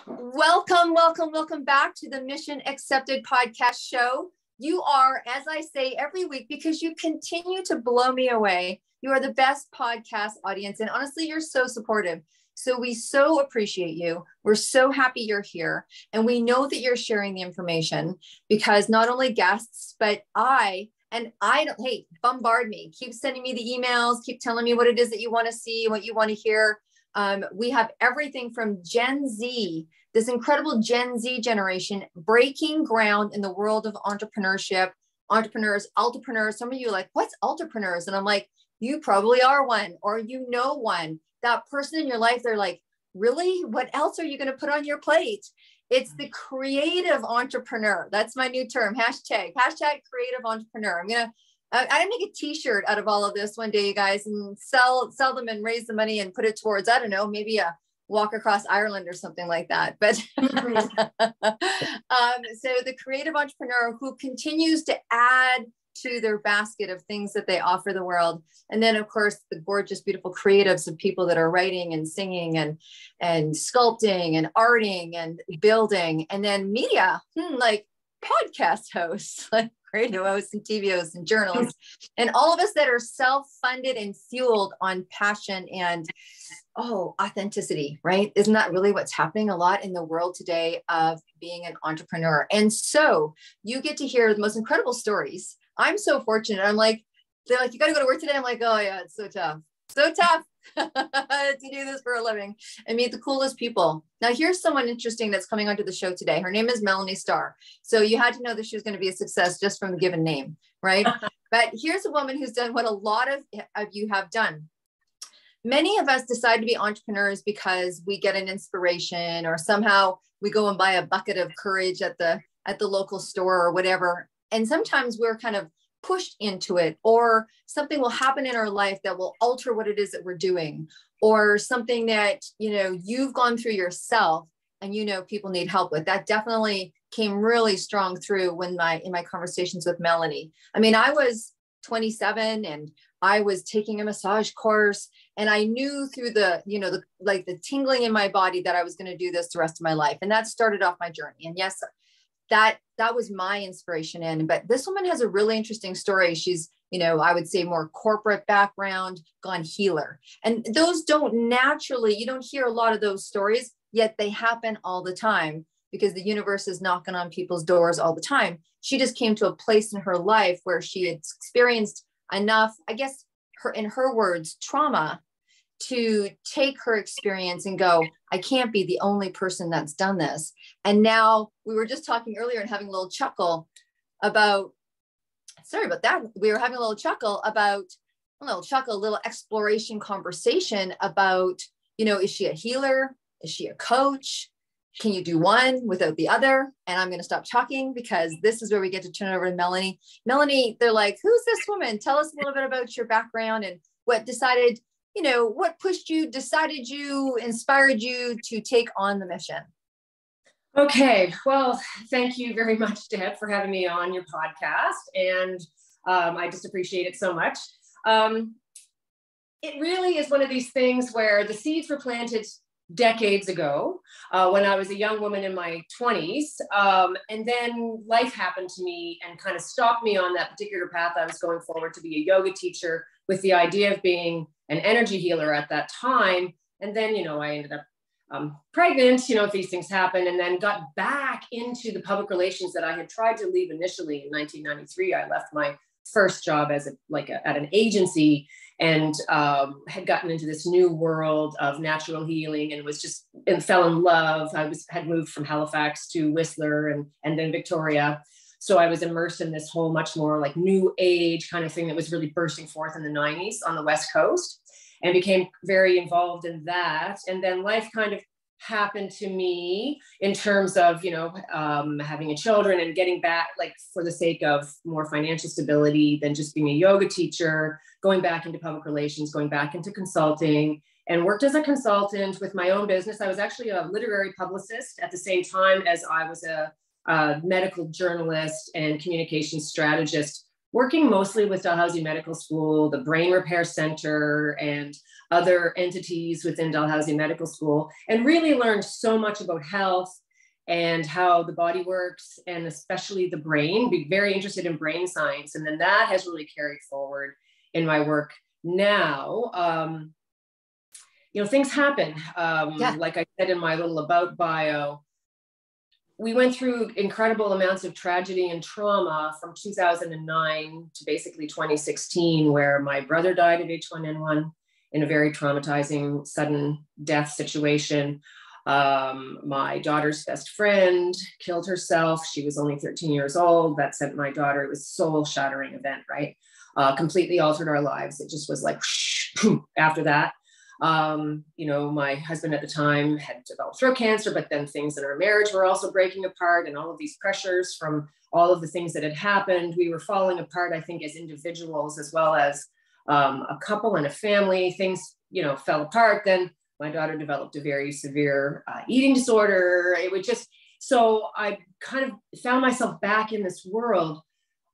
Welcome, welcome, welcome back to the Mission Accepted podcast show. You are, as I say every week, because you continue to blow me away. You are the best podcast audience. And honestly, you're so supportive. So we so appreciate you. We're so happy you're here. And we know that you're sharing the information because not only guests, but hey, bombard me. Keep sending me the emails. Keep telling me what it is that you want to see, what you want to hear. We have everything from Gen Z, this incredible Gen Z generation, breaking ground in the world of entrepreneurship, entrepreneurs. Some of you are like, what's entrepreneurs? And I'm like, you probably are one, or you know one. That person in your life, they're like, really? What else are you going to put on your plate? It's the creative entrepreneur. That's my new term. Hashtag creative entrepreneur. I'm going to make a t-shirt out of all of this one day, you guys, and sell them and raise the money and put it towards, I don't know, maybe a walk across Ireland or something like that. But so the creative entrepreneur who continues to add to their basket of things that they offer the world. And then of course, the gorgeous, beautiful creatives of people that are writing and singing and sculpting and arting and building. And then media, like podcast hosts, like radio hosts and TV hosts and journalists, and all of us that are self-funded and fueled on passion and authenticity, right? Isn't that really what's happening a lot in the world today of being an entrepreneur? And so you get to hear the most incredible stories. I'm so fortunate. They're like, you got to go to work today. I'm like, oh yeah, it's so tough to do this for a living and meet the coolest people. Now here's someone interesting that's coming onto the show today. Her name is Melanie Starr. So you had to know that she was going to be a success just from the given name, right? But here's a woman who's done what a lot of you have done. Many of us decide to be entrepreneurs because we get an inspiration, or somehow we go and buy a bucket of courage at the local store or whatever. And sometimes we're kind of pushed into it, or something will happen in our life that will alter what it is that we're doing, or something that, you've gone through yourself and, people need help with. That definitely came really strong through in my conversations with Melanie. I mean, I was 27 and I was taking a massage course, and I knew through the tingling in my body that I was going to do this the rest of my life. And that started off my journey. And yes, that was my inspiration but this woman has a really interesting story. She's, I would say more corporate background, gone healer. And those you don't hear a lot of those stories, yet they happen all the time because the universe is knocking on people's doors all the time. She just came to a place in her life where she had experienced enough, I guess, in her words, trauma, to take her experience and go, I can't be the only person that's done this. And now we were just talking earlier and having a little chuckle about, sorry about that. We were having a little exploration conversation about, is she a healer? Is she a coach? Can you do one without the other? And I'm going to stop talking because this is where we get to turn it over to Melanie. Melanie, they're like, who's this woman? Tell us a little bit about your background and what what pushed you, decided you, inspired you to take on the mission. Okay. Well, thank you very much, Deb, for having me on your podcast. And I just appreciate it so much. It really is one of these things where the seeds were planted decades ago when I was a young woman in my 20s. And then life happened to me and kind of stopped me on that particular path I was going forward to be a yoga teacher, with the idea of being an energy healer at that time. And then, I ended up pregnant, if these things happen, and then got back into the public relations that I had tried to leave initially in 1993. I left my first job as at an agency and had gotten into this new world of natural healing and fell in love. Had moved from Halifax to Whistler and then Victoria. So I was immersed in this whole much more like new age kind of thing that was really bursting forth in the 90s on the West Coast, and became very involved in that. And then life kind of happened to me in terms of, having a children and getting back, like for the sake of more financial stability than just being a yoga teacher, going back into public relations, going back into consulting, and worked as a consultant with my own business. I was actually a literary publicist at the same time as I was a medical journalist and communication strategist working mostly with Dalhousie Medical School, the Brain Repair Center, and other entities within Dalhousie Medical School, and really learned so much about health and how the body works, and especially the brain, be very interested in brain science. And then that has really carried forward in my work now. Things happen. Like I said in my little about bio, we went through incredible amounts of tragedy and trauma from 2009 to basically 2016, where my brother died of H1N1 in a very traumatizing sudden death situation. My daughter's best friend killed herself. She was only 13 years old. That sent my daughter, it was a soul-shattering event, right? Completely altered our lives. It just was like, after that. My husband at the time had developed throat cancer, but then things in our marriage were also breaking apart, and all of these pressures from all of the things that had happened. We were falling apart, I think, as individuals, as well as a couple and a family. Things, fell apart. Then my daughter developed a very severe eating disorder. It would just, so I kind of found myself back in this world,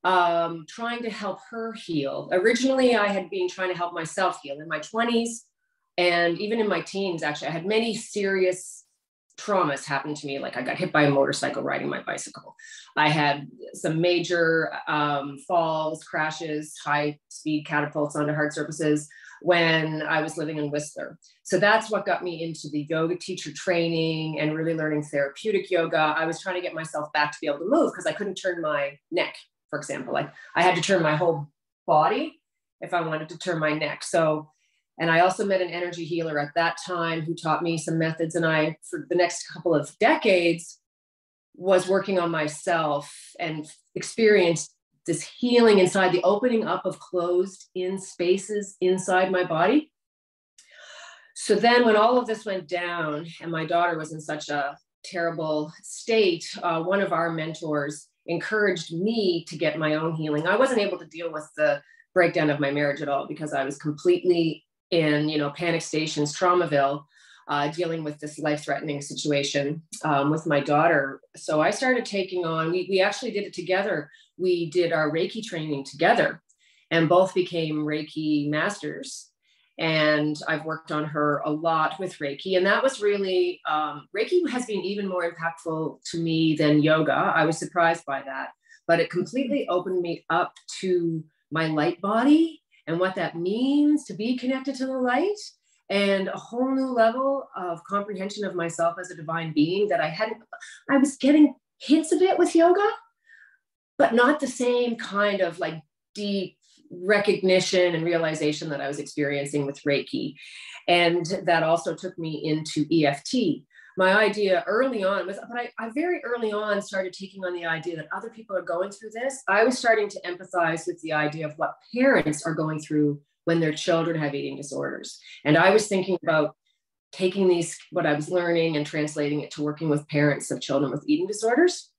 trying to help her heal. Originally, I had been trying to help myself heal in my 20s. And even in my teens, actually, I had many serious traumas happen to me. Like I got hit by a motorcycle riding my bicycle. I had some major falls, crashes, high speed catapults onto hard surfaces when I was living in Whistler. So that's what got me into the yoga teacher training and really learning therapeutic yoga. I was trying to get myself back to be able to move because I couldn't turn my neck, for example. Like I had to turn my whole body if I wanted to turn my neck. And I also met an energy healer at that time who taught me some methods. And I, for the next couple of decades, was working on myself and experienced this healing inside, the opening up of closed in spaces inside my body. So then when all of this went down and my daughter was in such a terrible state, one of our mentors encouraged me to get my own healing. I wasn't able to deal with the breakdown of my marriage at all because I was completely in, panic stations, Traumaville, dealing with this life-threatening situation with my daughter. So I started taking on, we actually did it together. We did our Reiki training together and both became Reiki masters. And I've worked on her a lot with Reiki. And that was really, Reiki has been even more impactful to me than yoga. I was surprised by that, but it completely opened me up to my light body and what that means to be connected to the light, and a whole new level of comprehension of myself as a divine being that I was getting hints of it with yoga, but not the same kind of like deep recognition and realization that I was experiencing with Reiki. And that also took me into EFT. My idea early on was, but I very early on started taking on the idea that other people are going through this. I was starting to empathize with the idea of what parents are going through when their children have eating disorders. And I was thinking about taking what I was learning and translating it to working with parents of children with eating disorders.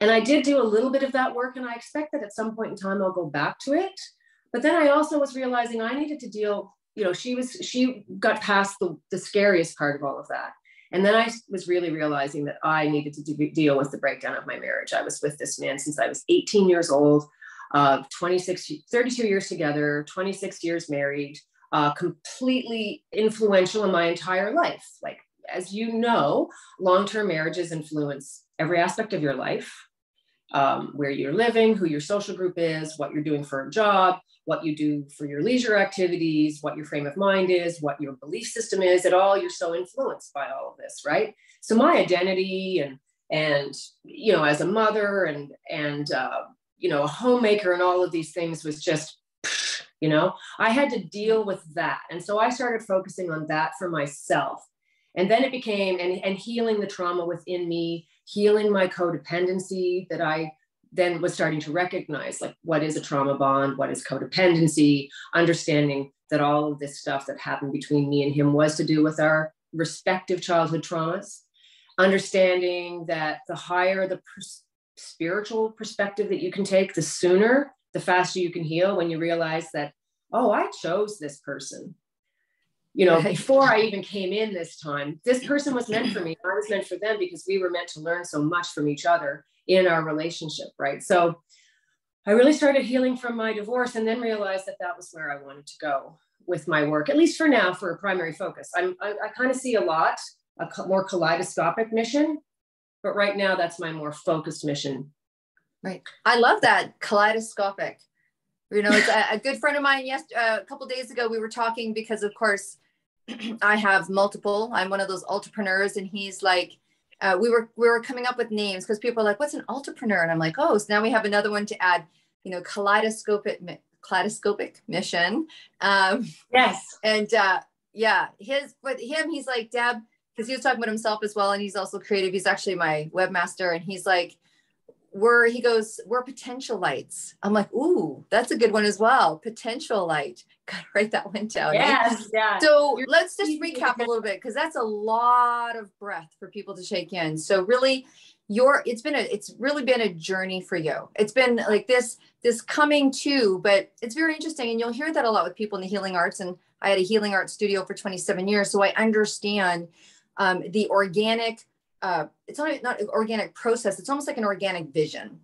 And I did do a little bit of that work, and I expect that at some point in time, I'll go back to it. But then I also was realizing I needed to deal, she got past the scariest part of all of that. And then I was really realizing that I needed to deal with the breakdown of my marriage. I was with this man since I was 18 years old, 32 years together, 26 years married, completely influential in my entire life. Like, as you know, long-term marriages influence every aspect of your life, where you're living, who your social group is, what you're doing for a job, what you do for your leisure activities, what your frame of mind is, what your belief system is. You're so influenced by all of this, right? So my identity and as a mother and a homemaker and all of these things was just, I had to deal with that. And so I started focusing on that for myself. And then it became, and healing the trauma within me, healing my codependency that I then was starting to recognize, like, what is a trauma bond? What is codependency? Understanding that all of this stuff that happened between me and him was to do with our respective childhood traumas. Understanding that the higher the spiritual perspective that you can take, the sooner, the faster you can heal when you realize that, oh, I chose this person. Before I even came in this time, this person was meant for me. I was meant for them because we were meant to learn so much from each other in our relationship, right? So I really started healing from my divorce, and then realized that that was where I wanted to go with my work, at least for now, for a primary focus. I kind of see a more kaleidoscopic mission, but right now that's my more focused mission. Right. I love that, kaleidoscopic. You know, it's a good friend of mine. A couple of days ago, we were talking because, of course, I have multiple. I'm one of those entrepreneurs, and he's like, we were coming up with names because people are like, "What's an entrepreneur?" And I'm like, "Oh, so now we have another one to add." You know, kaleidoscopic mission. Yes. And yeah, he's like, Deb, because he was talking about himself as well, and he's also creative. He's actually my webmaster, and he's like, we're potential lights. I'm like, ooh, that's a good one as well. Potential light. Gotta write that one down. Yes, yeah. So let's just recap a little bit, because that's a lot of breath for people to take in. So really, it's really been a journey for you. It's been like this coming to, but it's very interesting, and you'll hear that a lot with people in the healing arts. And I had a healing arts studio for 27 years, so I understand the organic. It's not an organic process. It's almost like an organic vision,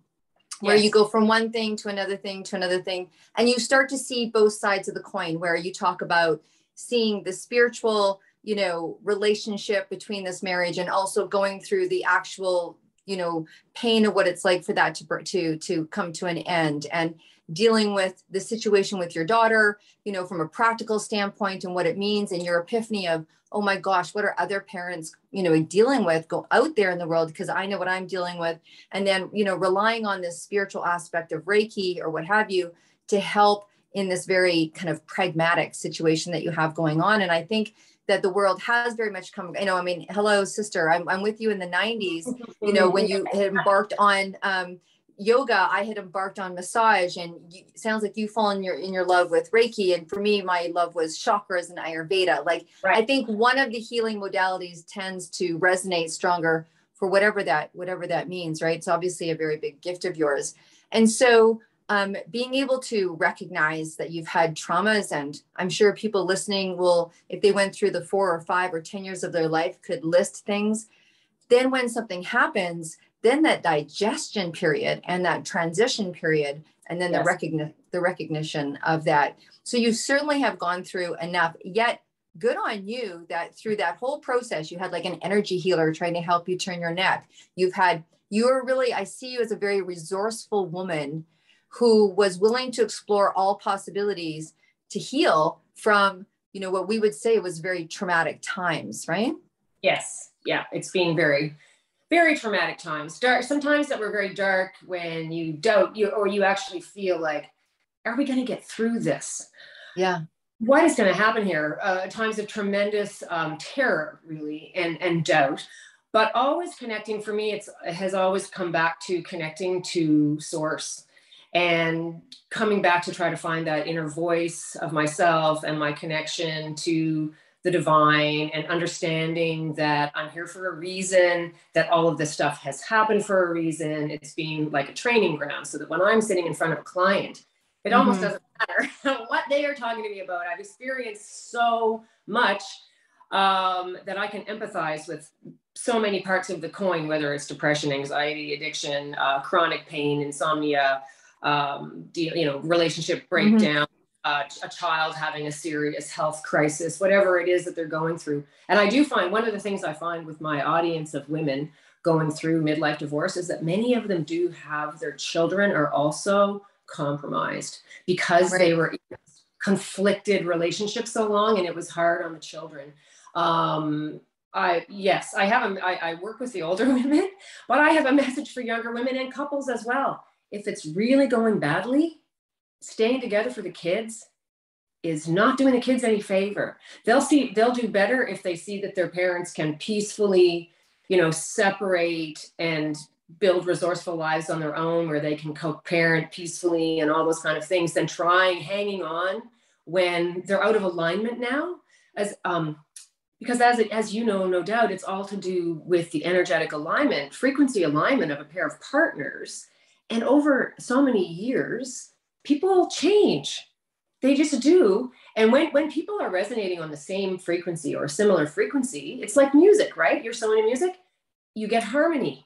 where you go from one thing to another thing to another thing. And you start to see both sides of the coin, where you talk about seeing the spiritual, you know, relationship between this marriage, and also going through the actual, you know, pain of what it's like for that to come to an end, and dealing with the situation with your daughter, you know, from a practical standpoint, and what it means, and your epiphany of, oh my gosh, what are other parents, you know, dealing with? Go out there in the world, because I know what I'm dealing with. And then, you know, relying on this spiritual aspect of Reiki or what have you to help in this very kind of pragmatic situation that you have going on. And I think that the world has very much come, you know, I mean, hello, sister, I'm with you in the 90s, you know, when you had embarked on yoga, I had embarked on massage, and it sounds like you fall in your love with Reiki. And for me, my love was chakras and Ayurveda. Like, right. I think one of the healing modalities tends to resonate stronger for whatever that means, right? It's obviously a very big gift of yours. And so being able to recognize that you've had traumas, and I'm sure people listening will, if they went through the 4 or 5 or 10 years of their life, could list things. Then when something happens, then that digestion period and that transition period, and then the recognition of that. So you certainly have gone through enough, yet good on you that through that whole process, you had like an energy healer trying to help you turn your neck. I see you as a very resourceful woman who was willing to explore all possibilities to heal from, you know, what we would say was very traumatic times, right? Yes. Yeah. It's been very, very traumatic times. Sometimes that were very dark, when you doubt or you actually feel like, are we going to get through this? Yeah. What is going to happen here? Times of tremendous terror, really, and doubt. But always connecting, for me, it has always come back to connecting to source, and coming back to try to find that inner voice of myself and my connection to the divine, and understanding that I'm here for a reason, that all of this stuff has happened for a reason. It's being like a training ground, so that when I'm sitting in front of a client, it almost doesn't matter what they are talking to me about. I've experienced so much that I can empathize with so many parts of the coin, whether it's depression, anxiety, addiction, chronic pain, insomnia, relationship breakdown, a child having a serious health crisis, whatever it is that they're going through. And I do find, one of the things I find with my audience of women going through midlife divorce is that many of them do have their children are also compromised, because they were in conflicted relationships so long, and it was hard on the children. I work with the older women, but I have a message for younger women and couples as well. If it's really going badly, staying together for the kids is not doing the kids any favor. They'll do better if they see that their parents can peacefully, separate and build resourceful lives on their own, where they can co-parent peacefully and all those kind of things, than hanging on when they're out of alignment now. Because as you know, no doubt, it's all to do with the energetic alignment, frequency alignment of a pair of partners. And over so many years, people change. They just do. And when people are resonating on the same frequency or similar frequency, it's like music, right? You're so into music, you get harmony.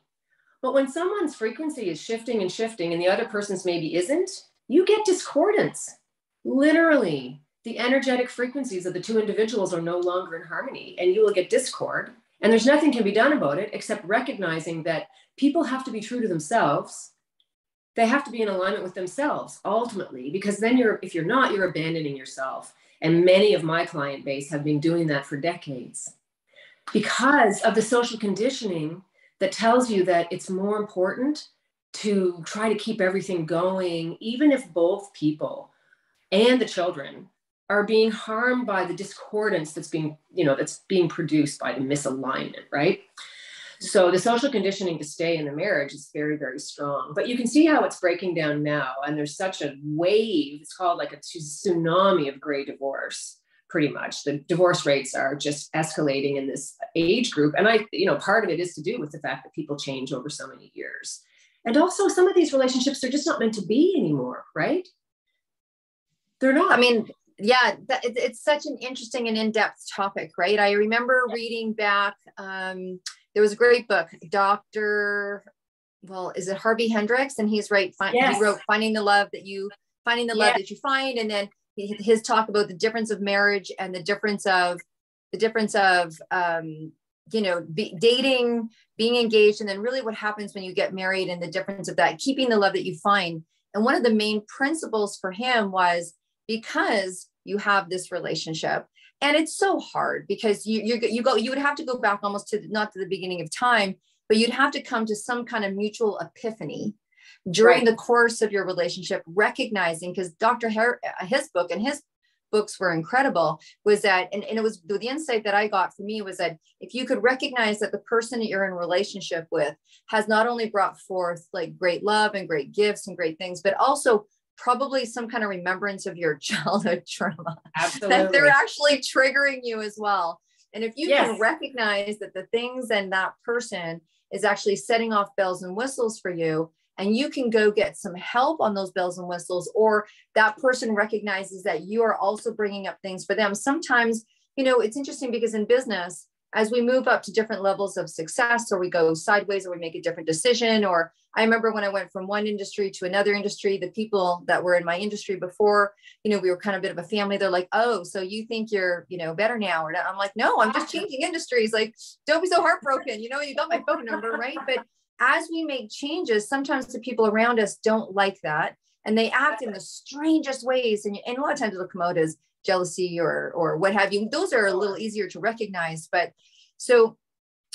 But when someone's frequency is shifting and shifting and the other person's maybe isn't, you get discordance. Literally, the energetic frequencies of the two individuals are no longer in harmony, and you will get discord. And there's nothing can be done about it except recognizing that people have to be true to themselves. They have to be in alignment with themselves ultimately, because then if you're not, you're abandoning yourself. And many of my client base have been doing that for decades because of the social conditioning that tells you that it's more important to try to keep everything going, even if both people and the children are being harmed by the discordance that's being produced by the misalignment, right? So the social conditioning to stay in the marriage is very, very strong. But you can see how it's breaking down now. And there's such a wave, it's called like a tsunami of gray divorce, pretty much. The divorce rates are just escalating in this age group. And part of it is to do with the fact that people change over so many years. And also some of these relationships are just not meant to be anymore, right? They're not. I mean, yeah, it's such an interesting and in-depth topic, right? I remember reading back, there was a great book, is it Harvey Hendricks? And he's right. He wrote Finding the Love That You Find. And then his talk about the difference of marriage and the difference of dating, being engaged, and then really what happens when you get married and the difference of that, keeping the love that you find. And one of the main principles for him was, because you have this relationship, and it's so hard because you would have to go back almost not to the beginning of time, but you'd have to come to some kind of mutual epiphany during the course of your relationship, recognizing, because his books were incredible, was that, and it was the insight that I got for me was that if you could recognize that the person that you're in a relationship with has not only brought forth like great love and great gifts and great things, but also probably some kind of remembrance of your childhood trauma. Absolutely. That they're actually triggering you as well. And if you can recognize that the things and that person is actually setting off bells and whistles for you, and you can go get some help on those bells and whistles, or that person recognizes that you are also bringing up things for them. Sometimes, it's interesting because in business, as we move up to different levels of success, or we go sideways, or we make a different decision, or I remember when I went from one industry to another industry, the people that were in my industry before, we were kind of a bit of a family. They're like, oh, so you think you're, better now? Or I'm like, no, I'm just changing industries. Like, don't be so heartbroken. You got my phone number, right? But as we make changes, sometimes the people around us don't like that. And they act in the strangest ways. And a lot of times it'll come out as jealousy or what have you. Those are a little easier to recognize. But so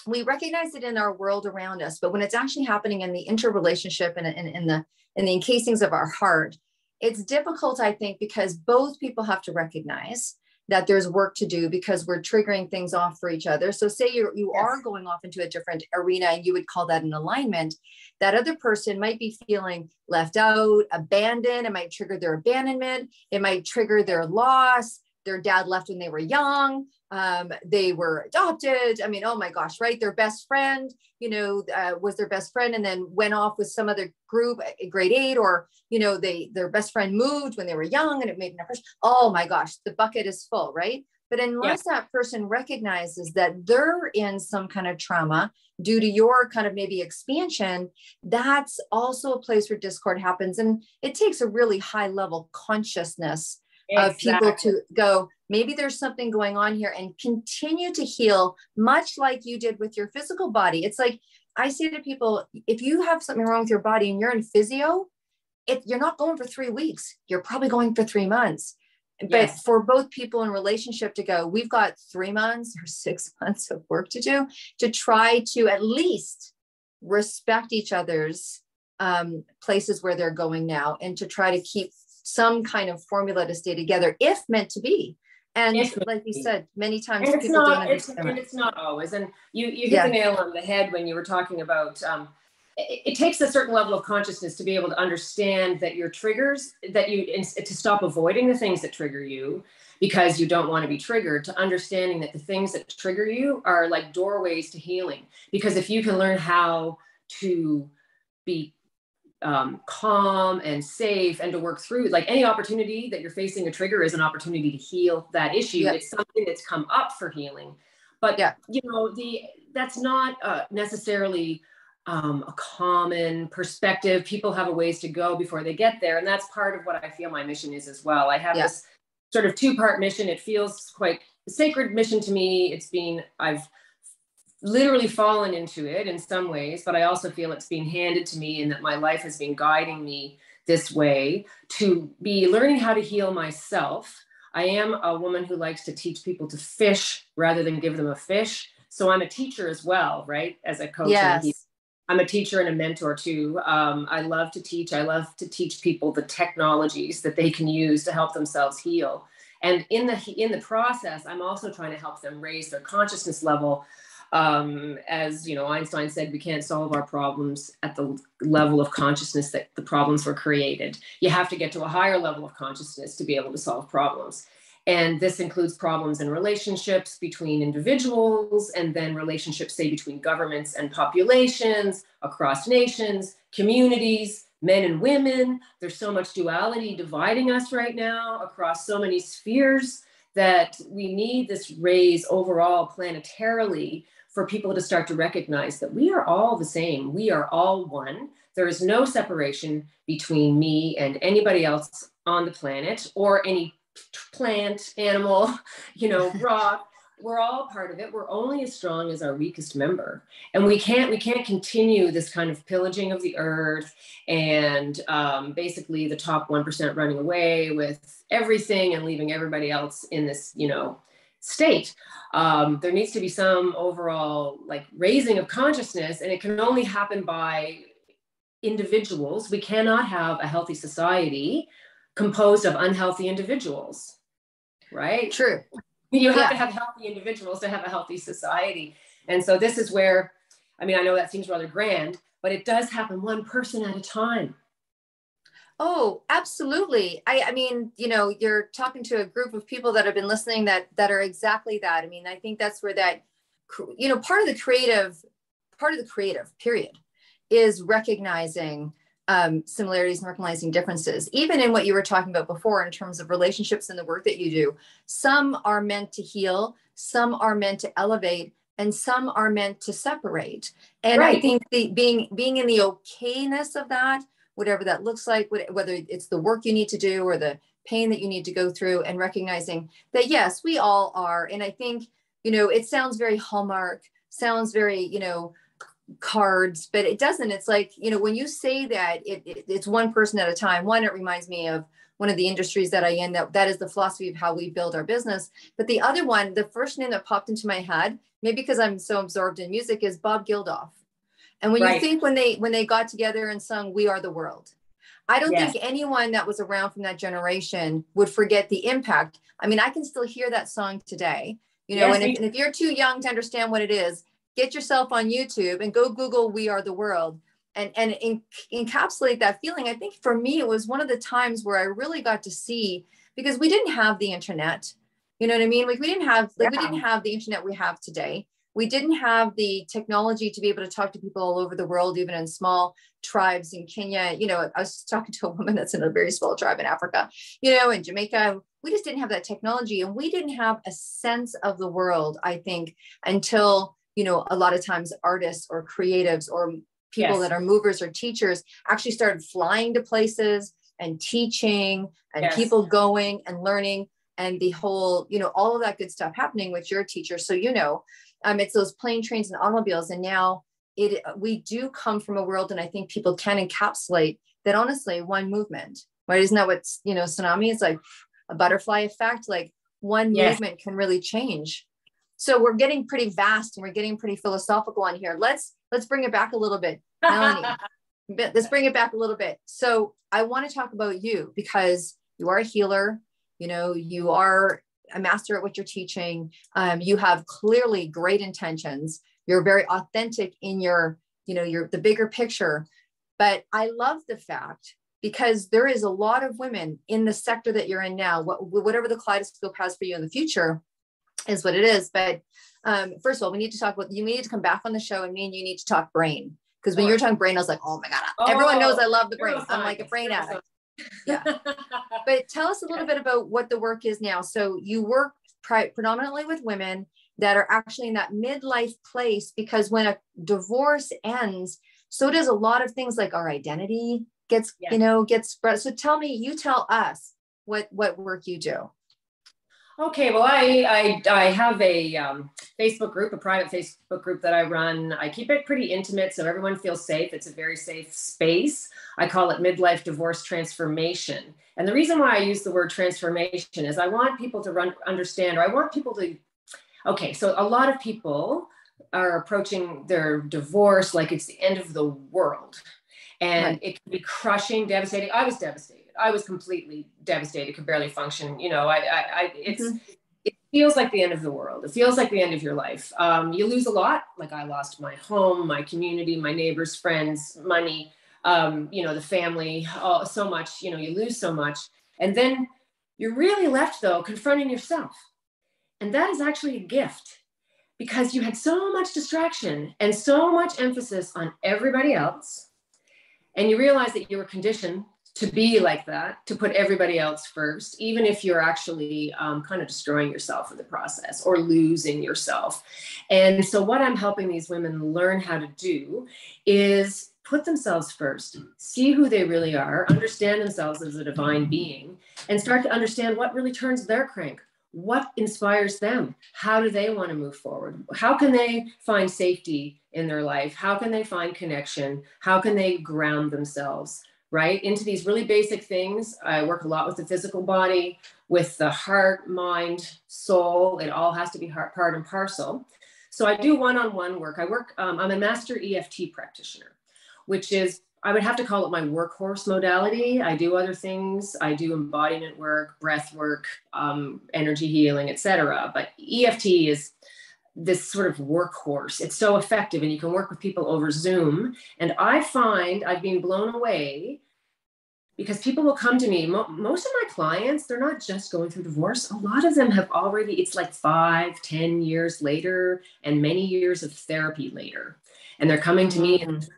we recognize it in our world around us, but when it's actually happening in the interrelationship and in the encasings of our heart, it's difficult, I think, because both people have to recognize that there's work to do because we're triggering things off for each other. So say you are going off into a different arena and you would call that an alignment. That other person might be feeling left out, abandoned. It might trigger their abandonment. It might trigger their loss. Their dad left when they were young. They were adopted. I mean, oh my gosh, right? Their best friend, was their best friend and then went off with some other group at grade 8, or, their best friend moved when they were young and it made an impression. Oh my gosh, the bucket is full, right? But unless that person recognizes that they're in some kind of trauma due to your kind of maybe expansion, that's also a place where discord happens. And it takes a really high level consciousness of people to go, maybe there's something going on here, and continue to heal, much like you did with your physical body. It's like, I say to people, if you have something wrong with your body and you're in physio, you're not going for 3 weeks, you're probably going for 3 months. But for both people in relationship to go, we've got 3 months or 6 months of work to do to try to at least respect each other's places where they're going now, and to try to keep some kind of formula to stay together if meant to be. And like you said, many times people don't understand. And it's not always. And you hit the nail on the head when you were talking about, it takes a certain level of consciousness to be able to understand that your triggers, to stop avoiding the things that trigger you because you don't want to be triggered, to understanding that the things that trigger you are like doorways to healing. Because if you can learn how to be calm and safe and to work through, like any opportunity that you're facing a trigger is an opportunity to heal that issue. It's something that's come up for healing, but that's not necessarily a common perspective. People have a ways to go before they get there. And that's part of what I feel my mission is as well. I have this sort of two-part mission. It feels quite a sacred mission to me. I've literally fallen into it in some ways, but I also feel it's being handed to me and that my life has been guiding me this way to be learning how to heal myself. I am a woman who likes to teach people to fish rather than give them a fish. So I'm a teacher as well, right? As a coach and a healer. I'm a teacher and a mentor too. I love to teach. I love to teach people the technologies that they can use to help themselves heal. And in the process, I'm also trying to help them raise their consciousness level. As you know, Einstein said, we can't solve our problems at the level of consciousness that the problems were created. You have to get to a higher level of consciousness to be able to solve problems. And this includes problems in relationships between individuals, and then relationships, say, between governments and populations, across nations, communities, men and women. There's so much duality dividing us right now across so many spheres that we need this raise overall planetarily for people to start to recognize that we are all the same. We are all one. There is no separation between me and anybody else on the planet, or any plant, animal, rock. We're all part of it. We're only as strong as our weakest member. And we can't continue this kind of pillaging of the earth and basically the top 1% running away with everything and leaving everybody else in this, state. There needs to be some overall raising of consciousness, and it can only happen by individuals. We cannot have a healthy society composed of unhealthy individuals, right? True. You have to have healthy individuals to have a healthy society. And so this is where, I know that seems rather grand, but it does happen one person at a time. Oh, absolutely. I mean, you're talking to a group of people that have been listening that are exactly that. I think that's where that, part of the creative period is recognizing similarities and recognizing differences, even in what you were talking about before in terms of relationships and the work that you do. Some are meant to heal, some are meant to elevate, and some are meant to separate. And right. I think being in the okayness of that, whatever that looks like, whether it's the work you need to do or the pain that you need to go through, and recognizing that, yes, we all are. And I think, it sounds very Hallmark, sounds very, cards, but it doesn't. It's like, when you say that it's one person at a time, it reminds me of one of the industries that I in, that is the philosophy of how we build our business. But the other one, the first name that popped into my head, maybe because I'm so absorbed in music, is Bob Geldof. And when you think when they got together and sung "We Are the World," I don't think anyone that was around from that generation would forget the impact. I can still hear that song today, and if you're too young to understand what it is, get yourself on YouTube and go Google "We Are the World" and encapsulate that feeling. I think for me, it was one of the times where I really got to see, because we didn't have the internet, you know what I mean? We didn't have we didn't have the internet we have today. We didn't have the technology to be able to talk to people all over the world, even in small tribes in Kenya. I was talking to a woman that's in a very small tribe in Africa, in Jamaica. We just didn't have that technology, and we didn't have a sense of the world, I think, until, a lot of times artists or creatives or people that are movers or teachers actually started flying to places and teaching and people going and learning, and the whole, all of that good stuff happening with your teacher. So, it's those plane, trains, and automobiles. And now we do come from a world, and I think people can encapsulate that, honestly, one movement, right? Isn't that what, tsunami is like? A butterfly effect, like one movement can really change. So we're getting pretty vast and we're getting pretty philosophical on here. Let's bring it back a little bit, Melanie. Let's bring it back a little bit. So I want to talk about you, because you are a healer. You are a master at what you're teaching. You have clearly great intentions. You're very authentic in your the bigger picture. But I love the fact, because there is a lot of women in the sector that you're in now, whatever the Kaleidoscope has for you in the future is what it is. But first of all, we need to talk about, you need to come back on the show, and me and you need to talk brain. Because when you were talking brain, I was like, oh my God, everyone knows I love the brain. I'm like a brain addict. Yeah. But tell us a little bit about what the work is now. So you work predominantly with women that are actually in that midlife place, because when a divorce ends, so does a lot of things like our identity gets, Yeah. you know, gets spread. So tell me, you tell us what work you do. Okay, well, I have a Facebook group, a private Facebook group that I run. I keep it pretty intimate so everyone feels safe. It's a very safe space. I call it Midlife Divorce Transformation. And the reason why I use the word transformation is I want people to understand, or I want people to, okay, so a lot of people are approaching their divorce like it's the end of the world. And it can be crushing, devastating. I was devastated. I was completely devastated, could barely function. You know, it feels like the end of the world. It feels like the end of your life. You lose a lot. Like I lost my home, my community, my neighbors, friends, money, you know, the family, so much, you know, you lose so much. And then you're really left though, confronting yourself. And that is actually a gift because you had so much distraction and so much emphasis on everybody else. And you realize that you were conditioned to be like that, to put everybody else first, even if you're actually kind of destroying yourself in the process or losing yourself. And so what I'm helping these women learn how to do is put themselves first, see who they really are, understand themselves as a divine being, and start to understand what really turns their crank. What inspires them? How do they want to move forward? How can they find safety in their life? How can they find connection? How can they ground themselves, right? Into these really basic things. I work a lot with the physical body, with the heart, mind, soul. It all has to be part and parcel. So I do one-on-one work. I'm a master EFT practitioner, which is, I would have to call it my workhorse modality. I do other things. I do embodiment work, breath work, energy healing, etc. But EFT is this sort of workhorse. It's so effective, and you can work with people over Zoom. And I find I've been blown away because people will come to me. Most of my clients, they're not just going through divorce. A lot of them have already, it's like 5-10 years later and many years of therapy later. And they're coming to me and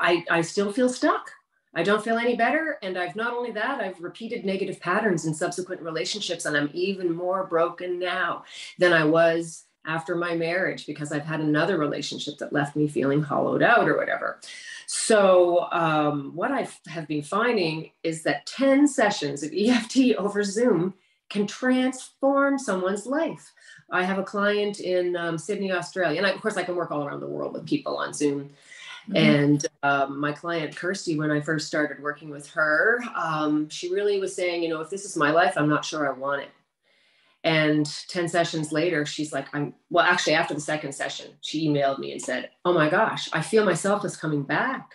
I still feel stuck. I don't feel any better. And I've not only that, I've repeated negative patterns in subsequent relationships. And I'm even more broken now than I was after my marriage because I've had another relationship that left me feeling hollowed out or whatever. So what I have been finding is that 10 sessions of EFT over Zoom can transform someone's life. I have a client in Sydney, Australia. And of course, I can work all around the world with people on Zoom. And my client, Kirsty, when I first started working with her, she really was saying, you know, if this is my life, I'm not sure I want it. And 10 sessions later, she's like, well, actually, after the second session, she emailed me and said, oh my gosh, I feel myself is coming back.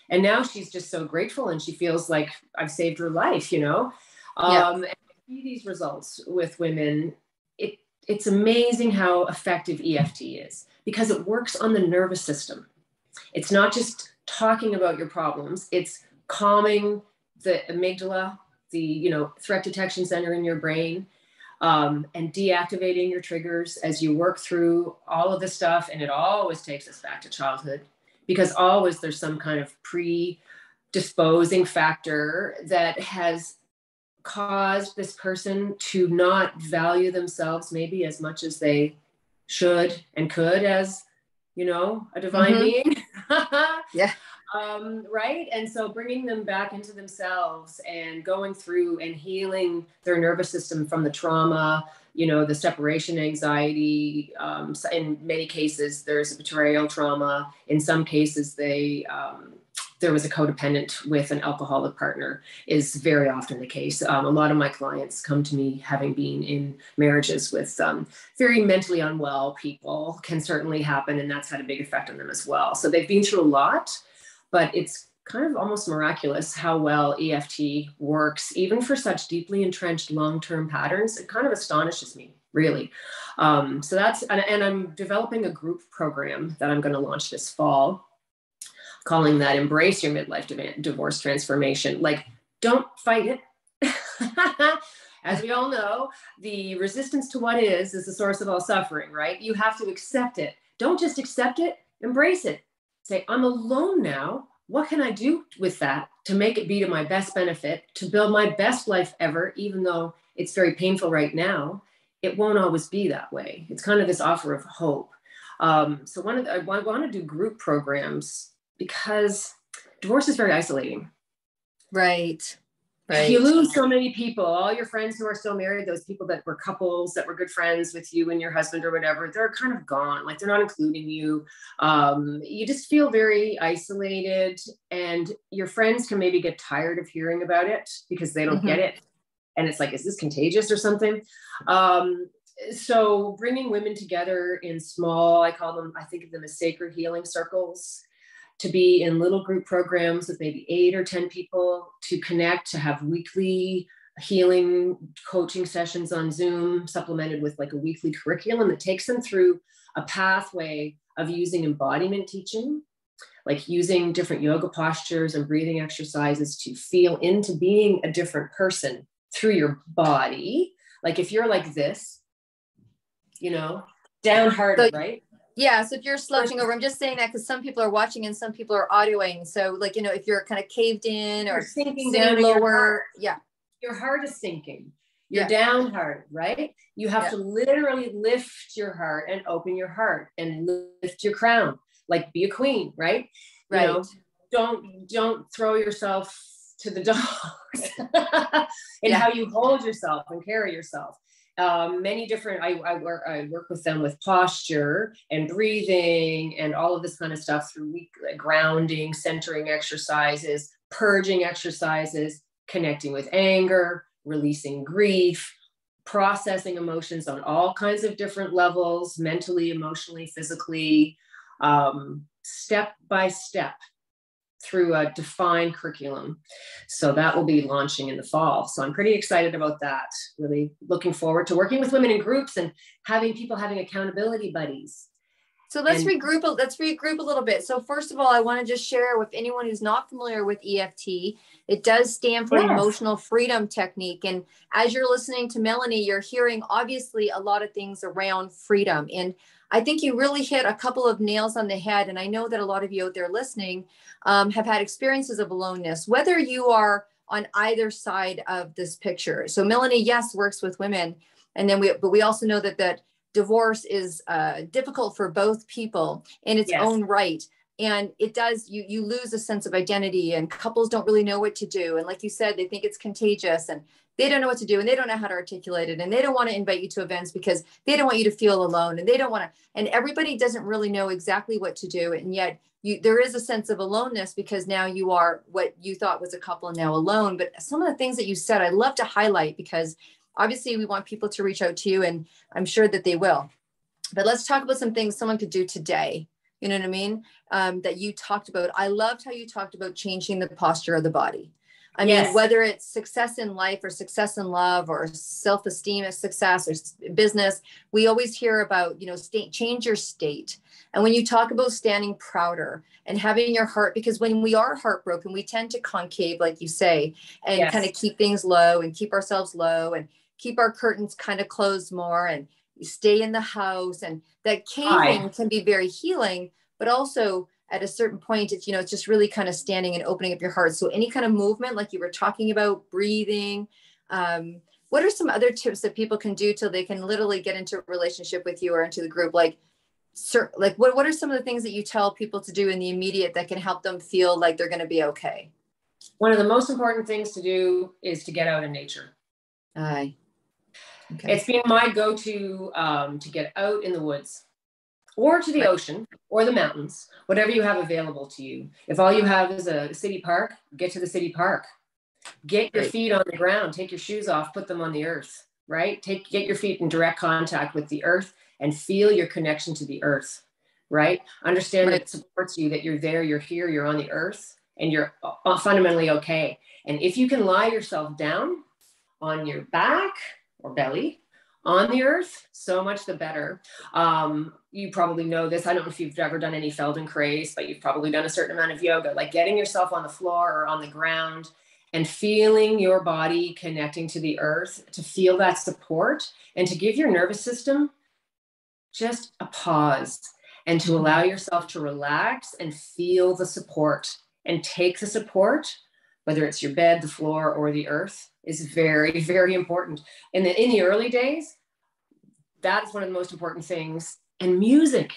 And now she's just so grateful and she feels like I've saved her life, you know? And I see these results with women. It's amazing how effective EFT is because it works on the nervous system. It's not just talking about your problems. It's calming the amygdala, the, you know, threat detection center in your brain, and deactivating your triggers as you work through all of this stuff. And it always takes us back to childhood because always there's some kind of predisposing factor that has caused this person to not value themselves maybe as much as they should and could as, you know, a divine being. Right. And so bringing them back into themselves and going through and healing their nervous system from the trauma, you know, the separation anxiety. In many cases, there's a betrayal trauma. In some cases, there was a codependent with an alcoholic partner is very often the case. A lot of my clients come to me having been in marriages with very mentally unwell people, can certainly happen. And that's had a big effect on them as well. So they've been through a lot, but it's kind of almost miraculous how well EFT works, even for such deeply entrenched long-term patterns. It kind of astonishes me, really. So that's, and I'm developing a group program that I'm going to launch this fall, calling that Embrace Your Midlife Divorce Transformation. Like, don't fight it. As we all know, the resistance to what is the source of all suffering, right? You have to accept it. Don't just accept it, embrace it. Say, I'm alone now. What can I do with that to make it be to my best benefit, to build my best life ever, even though it's very painful right now? It won't always be that way. It's kind of this offer of hope. So I want to do group programs because divorce is very isolating. Right. You lose so many people, all your friends who are still married, those people that were couples that were good friends with you and your husband or whatever, they're kind of gone. Like they're not including you. You just feel very isolated, and your friends can maybe get tired of hearing about it because they don't get it. And it's like, is this contagious or something? So bringing women together in small, I think of them as sacred healing circles, to be in little group programs with maybe 8 or 10 people, to connect, to have weekly healing coaching sessions on Zoom, supplemented with like a weekly curriculum that takes them through a pathway of using embodiment teaching, like using different yoga postures and breathing exercises to feel into being a different person through your body. Like if you're like this, downhearted, right? Yeah. So if you're slouching over, I'm just saying that because some people are watching and some people are audioing. So like, if you're kind of caved in or sinking sitting down lower, your heart is sinking. You're downhearted, right? You have to literally lift your heart and open your heart and lift your crown, like be a queen, right? Right. Don't throw yourself to the dogs in how you hold yourself and carry yourself. Many different, I work with them with posture and breathing and all of this kind of stuff through grounding, centering exercises, purging exercises, connecting with anger, releasing grief, processing emotions on all kinds of different levels, mentally, emotionally, physically, step by step through a defined curriculum. So that will be launching in the fall. So I'm pretty excited about that. Really looking forward to working with women in groups and having people having accountability buddies. So let's regroup a little bit. So first of all, I want to just share with anyone who's not familiar with EFT, it does stand for Emotional Freedom Technique. And as you're listening to Melanie, you're hearing obviously a lot of things around freedom. And I think you really hit a couple of nails on the head. And I know that a lot of you out there listening have had experiences of aloneness, whether you are on either side of this picture. So Melanie, yes, works with women. And then but we also know that divorce is difficult for both people in its own right. And it does, you lose a sense of identity, and couples don't really know what to do. And like you said, they think it's contagious and they don't know what to do and they don't know how to articulate it. And they don't want to invite you to events because they don't want you to feel alone, and they don't want to, and everybody doesn't really know exactly what to do. And yet there is a sense of aloneness because now you are what you thought was a couple and now alone. But some of the things that you said, I'd love to highlight because obviously we want people to reach out to you, and I'm sure that they will. But let's talk about some things someone could do today. You know what I mean? That you talked about. I loved how you talked about changing the posture of the body. I mean, whether it's success in life or success in love or self-esteem as success or business, we always hear about, change your state. And when you talk about standing prouder and having your heart, because when we are heartbroken, we tend to concave, like you say, and kind of keep things low and keep ourselves low and keep our curtains kind of closed more and stay in the house. And that caving can be very healing, but also at a certain point, it's, it's just really kind of standing and opening up your heart. So any kind of movement, like you were talking about, breathing, what are some other tips that people can do till they can literally get into a relationship with you or into the group? Like what are some of the things that you tell people to do in the immediate that can help them feel like they're going to be okay? One of the most important things to do is to get out in nature. Okay. It's been my go-to to get out in the woods or to the ocean or the mountains, whatever you have available to you. If all you have is a city park, get to the city park. Get your feet on the ground, take your shoes off, put them on the earth, right? Get your feet in direct contact with the earth and feel your connection to the earth, right? Understand that it supports you, that you're there, you're here, you're on the earth, and you're fundamentally okay. And if you can lie yourself down on your back or belly on the earth, so much the better. You probably know this. I don't know if you've ever done any Feldenkrais, but you've probably done a certain amount of yoga, like getting yourself on the floor or on the ground and feeling your body connecting to the earth, to feel that support and to give your nervous system just a pause and to allow yourself to relax and feel the support and take the support, whether it's your bed, the floor, or the earth, is very, very important. In the early days, that is one of the most important things. And music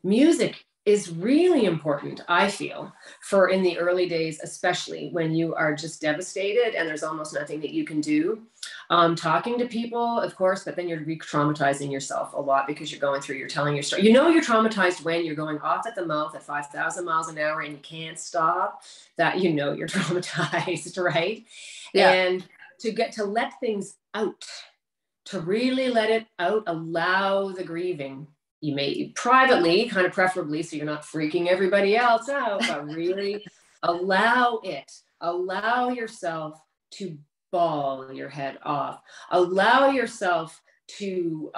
Music is really important, I feel, for in the early days, especially when you are just devastated and there's almost nothing that you can do. Talking to people, of course, but then you're re-traumatizing yourself a lot because you're going through, you're telling your story. You know, you're traumatized when you're going off at the mouth at 5,000 miles an hour and you can't stop, that you know you're traumatized, right? Yeah. And to get to let things out, to really let it out, allow the grieving. You may privately, kind of preferably, so you're not freaking everybody else out, but really allow it. Allow yourself to bawl your head off. Allow yourself to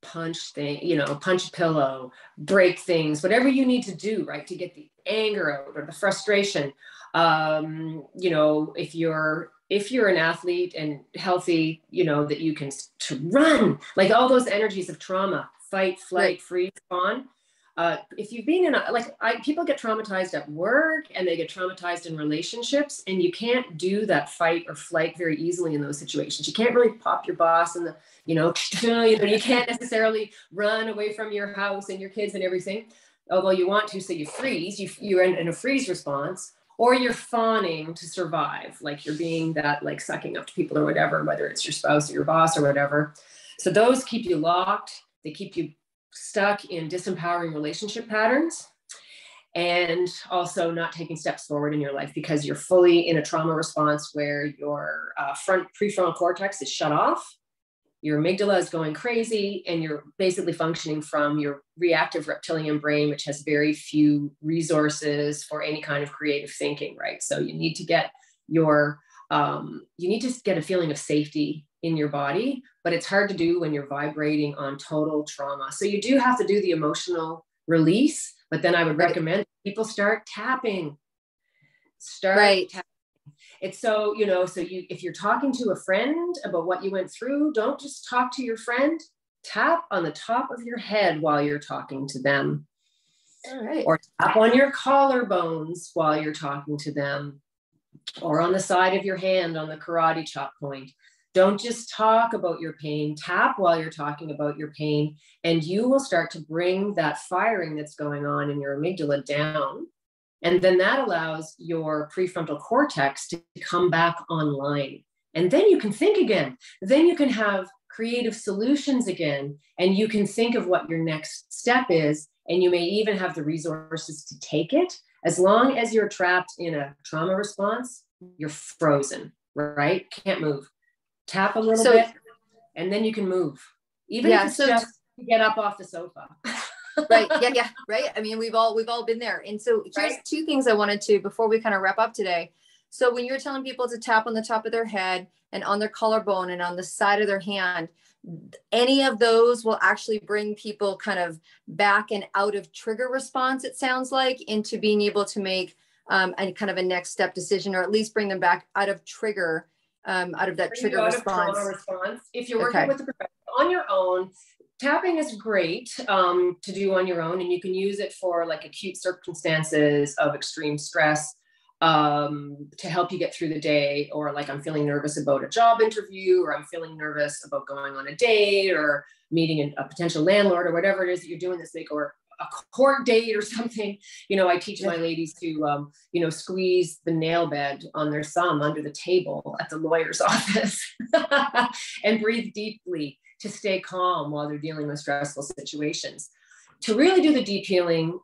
punch punch a pillow, break things, whatever you need to do, right, to get the anger out or the frustration. If you're an athlete and healthy, that you can to run, like all those energies of trauma, fight, flight, freeze, fawn. If you've been in people get traumatized at work and they get traumatized in relationships, and you can't do that fight or flight very easily in those situations. You can't really pop your boss and you can't necessarily run away from your house and your kids and everything, although you want to, so you freeze, you're in a freeze response, or you're fawning to survive, like you're being that, like sucking up to people or whatever, whether it's your spouse or your boss or whatever. So those keep you locked. They keep you stuck in disempowering relationship patterns, and also not taking steps forward in your life because you're fully in a trauma response where your prefrontal cortex is shut off. Your amygdala is going crazy, and you're basically functioning from your reactive reptilian brain, which has very few resources for any kind of creative thinking, right? So you need to get a feeling of safety in your body, but it's hard to do when you're vibrating on total trauma. So you do have to do the emotional release, but then I would recommend people start tapping. Tapping. It's so, if you're talking to a friend about what you went through, don't just talk to your friend, tap on the top of your head while you're talking to them. All right. Or tap on your collarbones while you're talking to them, or on the side of your hand on the karate chop point. Don't just talk about your pain, tap while you're talking about your pain, and you will start to bring that firing that's going on in your amygdala down. And then that allows your prefrontal cortex to come back online. And then you can think again. Then you can have creative solutions again. And you can think of what your next step is. And you may even have the resources to take it. As long as you're trapped in a trauma response, you're frozen, right? Can't move. Tap a little bit, and then you can move. Even if it's just to get up off the sofa. Right. Yeah. Right. I mean, we've all been there. And so here's two things I wanted to, before we kind of wrap up today. So when you're telling people to tap on the top of their head and on their collarbone and on the side of their hand, any of those will actually bring people kind of back and out of trigger response, it sounds like, into being able to make a kind of a next step decision, or at least bring them back out of trigger, out of that trigger response. If you're working with a professional on your own, tapping is great to do on your own, and you can use it for like acute circumstances of extreme stress to help you get through the day, or like I'm feeling nervous about a job interview, or I'm feeling nervous about going on a date or meeting a potential landlord, or whatever it is that you're doing this week, or a court date or something. I teach my ladies to, squeeze the nail bed on their thumb under the table at the lawyer's office and breathe deeply to stay calm while they're dealing with stressful situations. To really do the deep healing,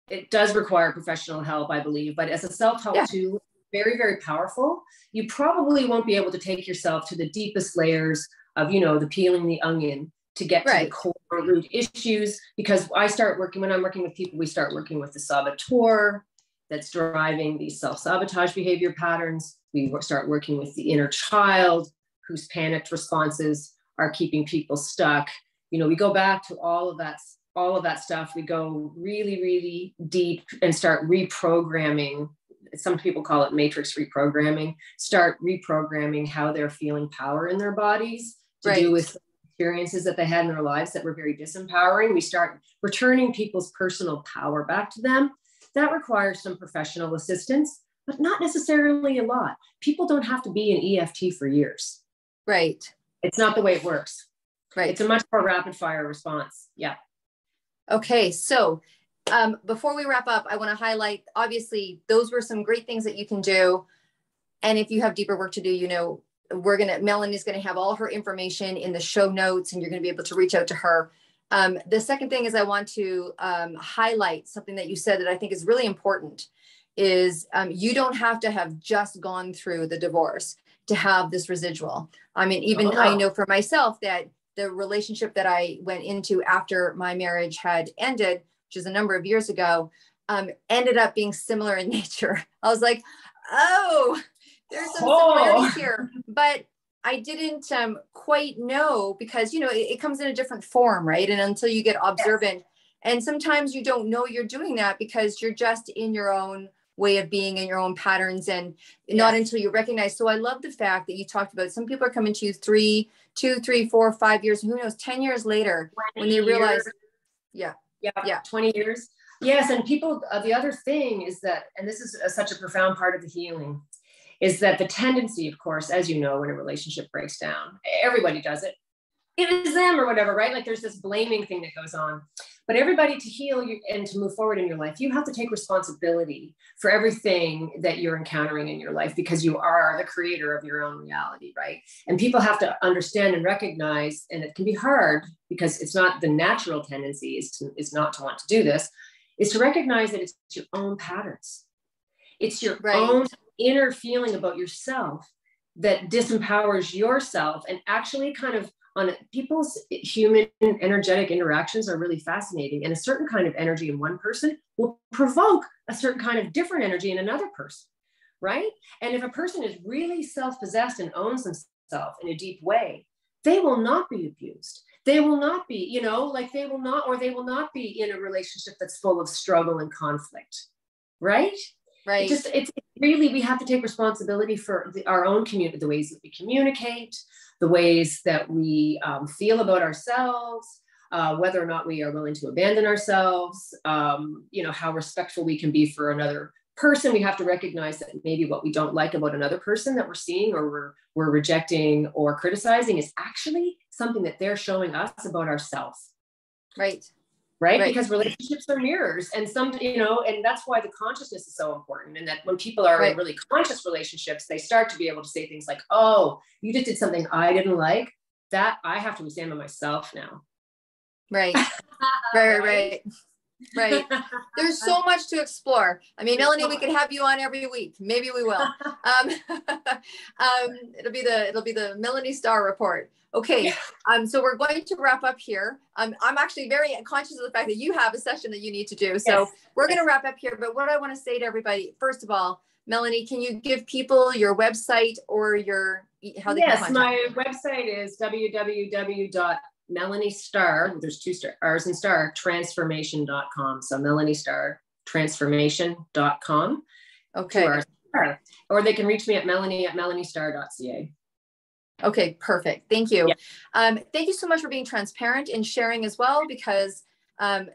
it does require professional help, I believe, but as a self-help tool, very, very powerful. You probably won't be able to take yourself to the deepest layers of, the peeling the onion to get to the core root issues, because when I'm working with people, we start working with the saboteur that's driving these self-sabotage behavior patterns. We start working with the inner child whose panicked responses are keeping people stuck. We go back to all of that stuff. We go really, really deep and start reprogramming. Some people call it matrix reprogramming. Start reprogramming how they're feeling power in their bodies to do with experiences that they had in their lives that were very disempowering. We start returning people's personal power back to them. That requires some professional assistance, but not necessarily a lot. People don't have to be in EFT for years. Right. It's not the way it works. Right. It's a much more rapid fire response. Yeah. Okay, so before we wrap up, I want to highlight, obviously, those were some great things that you can do. And if you have deeper work to do, you know, Melanie's going to have all her information in the show notes, and you're going to be able to reach out to her. The second thing is I want to highlight something that you said that I think is really important is you don't have to have just gone through the divorce to have this residual. I mean, even I know for myself that the relationship that I went into after my marriage had ended, which is a number of years ago, ended up being similar in nature. I was like, oh, there's some similarities here, but I didn't quite know because, you know, it comes in a different form, right? And until you get observant, yes. And sometimes you don't know you're doing that because you're just in your own way of being and your own patterns, and yes. Not until you recognize. So I love the fact that you talked about some people are coming to you 2, 3, 4, 5 years, who knows, 10 years later when they realize, yeah, 20 years. Yes. And people, the other thing is that, and this is such a profound part of the healing, is that the tendency, of course, as you know, when a relationship breaks down, everybody does it. It is them or whatever, right? Like there's this blaming thing that goes on. But everybody, to heal you and to move forward in your life, you have to take responsibility for everything that you're encountering in your life because you are the creator of your own reality, right? And people have to understand and recognize, and it can be hard because it's not the natural tendency is not to want to do this, is to recognize that it's your own patterns. It's your own inner feeling about yourself that disempowers yourself, and actually kind of on people's human energetic interactions are really fascinating. And a certain kind of energy in one person will provoke a certain kind of different energy in another person, right? And if a person is really self-possessed and owns themselves in a deep way, they will not be abused. They will not be, you know, like they will not be in a relationship that's full of struggle and conflict, right? Right. It's really, we have to take responsibility for our own community, the ways that we communicate, the ways that we feel about ourselves, whether or not we are willing to abandon ourselves, you know, how respectful we can be for another person. We have to recognize that maybe what we don't like about another person that we're seeing or we're rejecting or criticizing is actually something that they're showing us about ourselves. Right? Because relationships are mirrors, and some, you know, and that's why the consciousness is so important. And that when people are in really conscious relationships, they start to be able to say things like, oh, you just did something I didn't like, that I have to examine myself now. Right. There's so much to explore. I mean, Melanie, we could have you on every week. Maybe we will. It'll be the Melanie Starr report. Okay. So we're going to wrap up here. I'm actually very conscious of the fact that you have a session that you need to do. So we're going to wrap up here. But what I want to say to everybody, first of all, Melanie, can you give people your website or how they can contact you? My website is Melanie Starr, there's 2 R's in Starr, transformation.com. So Melanie Starr, transformation.com. Okay. Or they can reach me at melanie@melaniestarr.ca. Okay, perfect. Thank you. Yeah. Thank you so much for being transparent and sharing as well, because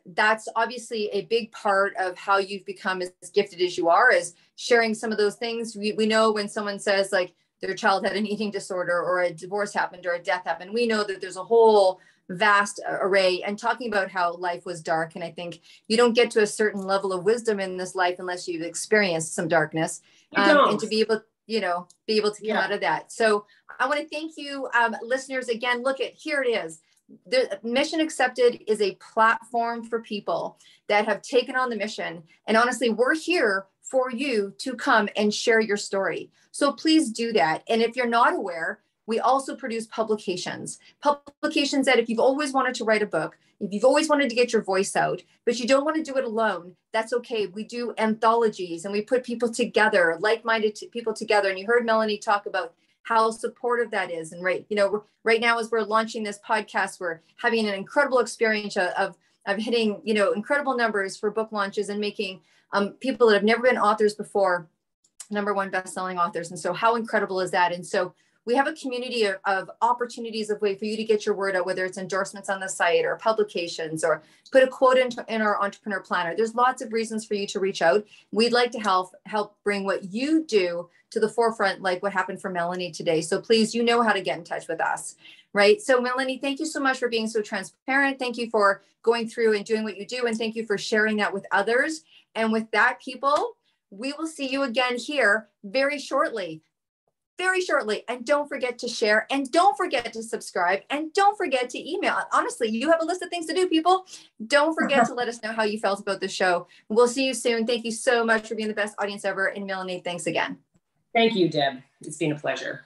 that's obviously a big part of how you've become as gifted as you are, is sharing some of those things. We know when someone says like their child had an eating disorder or a divorce happened or a death happened, we know that there's a whole vast array, and talking about how life was dark. And I think you don't get to a certain level of wisdom in this life unless you've experienced some darkness, and to be able to come out of that. So I want to thank you, listeners. Again, here it is. The Mission Accepted is a platform for people that have taken on the mission. And honestly, we're here for you to come and share your story. So please do that. And if you're not aware, we also produce publications that if you've always wanted to write a book, if you've always wanted to get your voice out, but you don't want to do it alone, that's okay. We do anthologies and we put people together, like-minded people together. And you heard Melanie talk about how supportive that is. And right now, as we're launching this podcast, we're having an incredible experience of hitting, incredible numbers for book launches and making people that have never been authors before #1 best-selling authors. And so how incredible is that? And so we have a community of opportunities of way for you to get your word out, whether it's endorsements on the site or publications or put a quote in our entrepreneur planner. There's lots of reasons for you to reach out. We'd like to help bring what you do to the forefront, like what happened for Melanie today. So please, you know how to get in touch with us. right? So Melanie, thank you so much for being so transparent. Thank you for going through and doing what you do. And thank you for sharing that with others. And with that, people, we will see you again here very shortly. Very shortly. And don't forget to share, and don't forget to subscribe, and don't forget to email. Honestly, you have a list of things to do, people. Don't forget to let us know how you felt about the show. We'll see you soon. Thank you so much for being the best audience ever. And Melanie, thanks again. Thank you, Deb. It's been a pleasure.